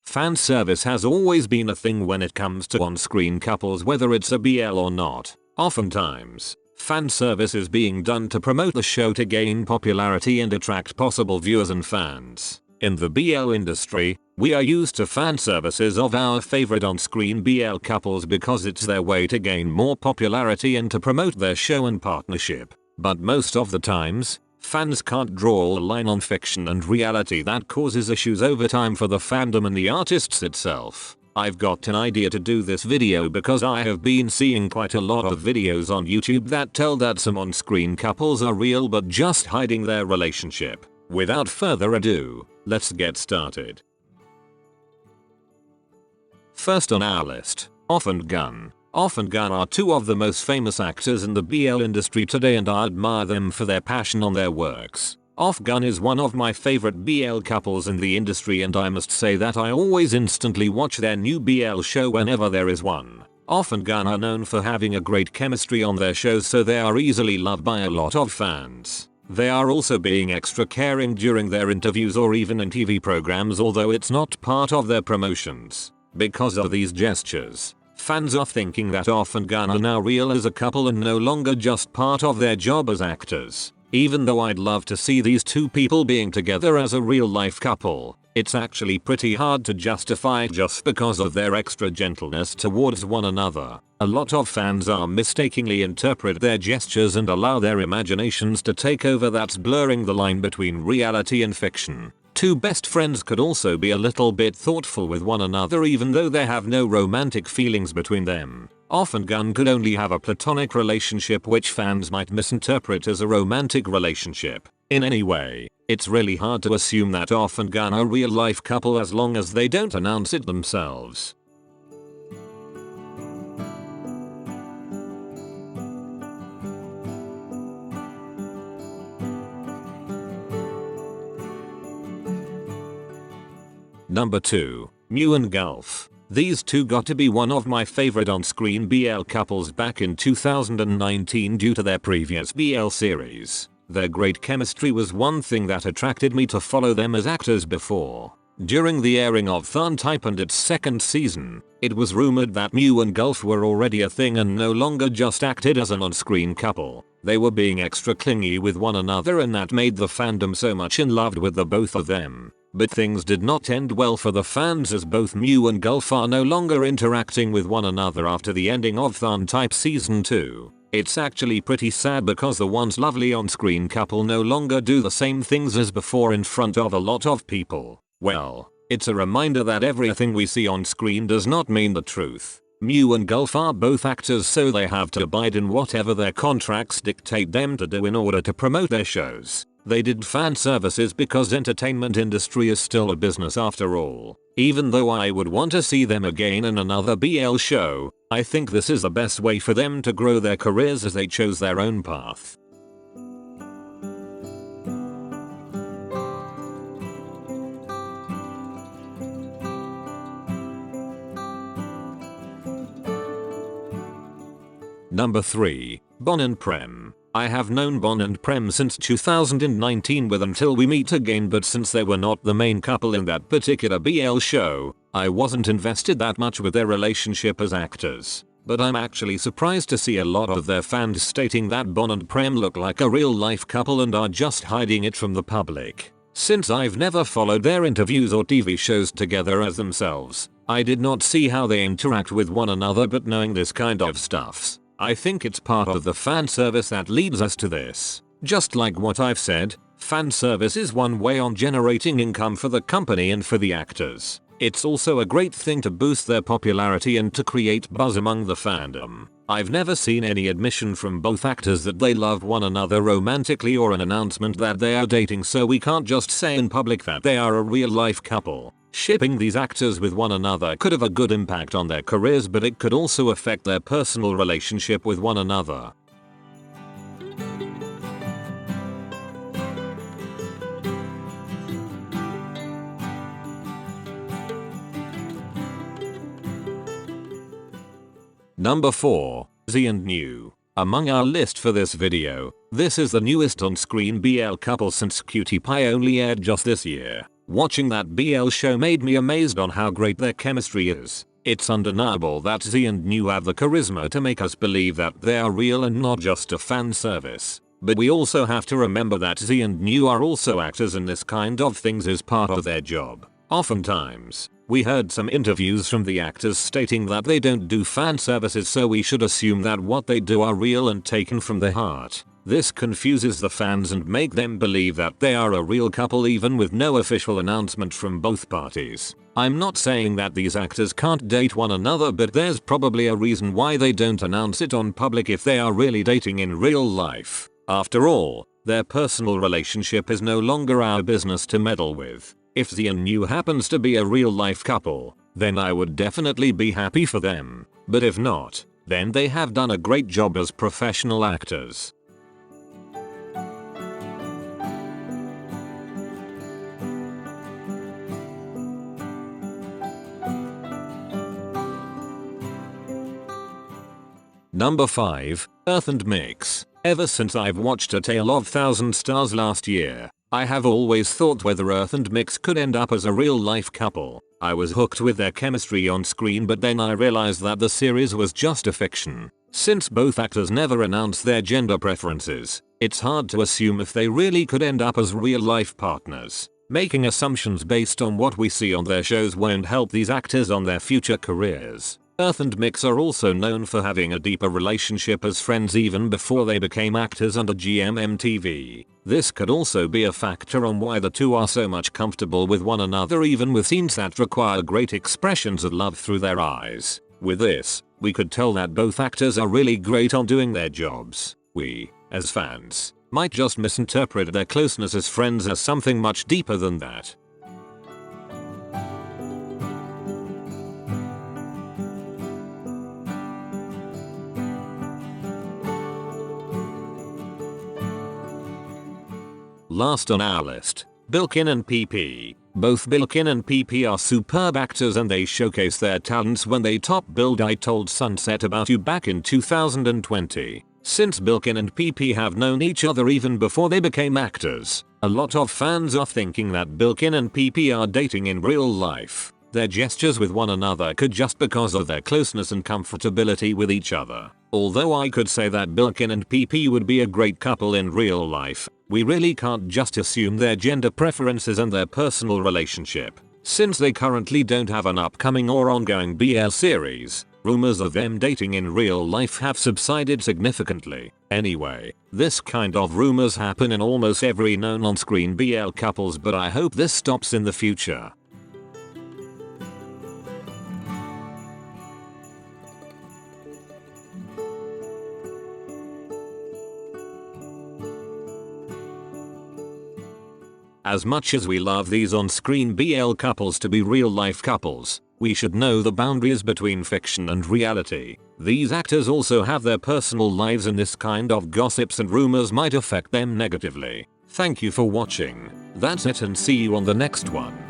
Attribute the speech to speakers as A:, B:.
A: Fan service has always been a thing when it comes to on-screen couples, whether it's a BL or not. Oftentimes, fan service is being done to promote the show to gain popularity and attract possible viewers and fans. In the BL industry, we are used to fan services of our favorite on-screen BL couples because it's their way to gain more popularity and to promote their show and partnership. But most of the times, fans can't draw a line on fiction and reality that causes issues over time for the fandom and the artists itself. I've got an idea to do this video because I have been seeing quite a lot of videos on YouTube that tell that some on-screen couples are real but just hiding their relationship. Without further ado, let's get started. First on our list, Off and Gunn. Off and Gunn are two of the most famous actors in the BL industry today, and I admire them for their passion on their works. Off Gunn is one of my favorite BL couples in the industry, and I must say that I always instantly watch their new BL show whenever there is one. Off and Gunn are known for having a great chemistry on their shows, so they are easily loved by a lot of fans. They are also being extra caring during their interviews or even in TV programs, although it's not part of their promotions. Because of these gestures, fans are thinking that Off and Gunn are now real as a couple and no longer just part of their job as actors. Even though I'd love to see these two people being together as a real life couple, it's actually pretty hard to justify just because of their extra gentleness towards one another. A lot of fans are mistakenly interpret their gestures and allow their imaginations to take over. That's blurring the line between reality and fiction. Two best friends could also be a little bit thoughtful with one another even though they have no romantic feelings between them. Off and Gunn could only have a platonic relationship which fans might misinterpret as a romantic relationship. In any way, it's really hard to assume that Off and Gunn are a real life couple as long as they don't announce it themselves. Number 2. Muen Golf. These two got to be one of my favorite on-screen BL couples back in 2019 due to their previous BL series. Their great chemistry was one thing that attracted me to follow them as actors before. During the airing of Gunn Type and its second season, it was rumored that Muen Golf were already a thing and no longer just acted as an on-screen couple. They were being extra clingy with one another, and that made the fandom so much in love with the both of them. But things did not end well for the fans, as both Muen Golf are no longer interacting with one another after the ending of Gunn Type Season 2. It's actually pretty sad because the once lovely on-screen couple no longer do the same things as before in front of a lot of people. Well, it's a reminder that everything we see on screen does not mean the truth. Muen Golf are both actors, so they have to abide in whatever their contracts dictate them to do in order to promote their shows. They did fan services because entertainment industry is still a business after all. Even though I would want to see them again in another BL show, I think this is the best way for them to grow their careers as they chose their own path. Number 3. Gunn and Prem. I have known Gunn and Prem since 2019 with Until We Meet Again, but since they were not the main couple in that particular BL show, I wasn't invested that much with their relationship as actors. But I'm actually surprised to see a lot of their fans stating that Gunn and Prem look like a real life couple and are just hiding it from the public. Since I've never followed their interviews or TV shows together as themselves, I did not see how they interact with one another, but knowing this kind of stuff, I think it's part of the fan service that leads us to this. Just like what I've said, fan service is one way on generating income for the company and for the actors. It's also a great thing to boost their popularity and to create buzz among the fandom. I've never seen any admission from both actors that they love one another romantically or an announcement that they are dating, so we can't just say in public that they are a real life couple. Shipping these actors with one another could have a good impact on their careers, but it could also affect their personal relationship with one another. Number 4. Z and New. Among our list for this video, this is the newest on-screen BL couple since Cutie Pie only aired just this year. Watching that BL show made me amazed on how great their chemistry is. It's undeniable that Z and Nyu have the charisma to make us believe that they are real and not just a fan service. But we also have to remember that Z and Nyu are also actors, and this kind of things is part of their job. Oftentimes, we heard some interviews from the actors stating that they don't do fan services, so we should assume that what they do are real and taken from their heart. This confuses the fans and make them believe that they are a real couple even with no official announcement from both parties. I'm not saying that these actors can't date one another, but there's probably a reason why they don't announce it on public if they are really dating in real life. After all, their personal relationship is no longer our business to meddle with. If Z and Nyu happens to be a real life couple, then I would definitely be happy for them. But if not, then they have done a great job as professional actors. Number 5. Earth and Mix. Ever since I've watched A Tale of Thousand Stars last year, I have always thought whether Earth and Mix could end up as a real life couple. I was hooked with their chemistry on screen, but then I realized that the series was just a fiction. Since both actors never announced their gender preferences, it's hard to assume if they really could end up as real life partners. Making assumptions based on what we see on their shows won't help these actors on their future careers. Earth and Mix are also known for having a deeper relationship as friends even before they became actors under GMMTV. This could also be a factor on why the two are so much comfortable with one another even with scenes that require great expressions of love through their eyes. With this, we could tell that both actors are really great on doing their jobs. We, as fans, might just misinterpret their closeness as friends as something much deeper than that. Last on our list, Bilkin and PP. Both Bilkin and PP are superb actors and they showcase their talents when they top billed I Told Sunset About You back in 2020. Since Bilkin and PP have known each other even before they became actors, a lot of fans are thinking that Bilkin and PP are dating in real life. Their gestures with one another could just because of their closeness and comfortability with each other. Although I could say that Bilkin and PP would be a great couple in real life, we really can't just assume their gender preferences and their personal relationship. Since they currently don't have an upcoming or ongoing BL series, rumors of them dating in real life have subsided significantly. Anyway, this kind of rumors happen in almost every known on-screen BL couples, but I hope this stops in the future. As much as we love these on-screen BL couples to be real-life couples, we should know the boundaries between fiction and reality. These actors also have their personal lives and this kind of gossips and rumors might affect them negatively. Thank you for watching. That's it and see you on the next one.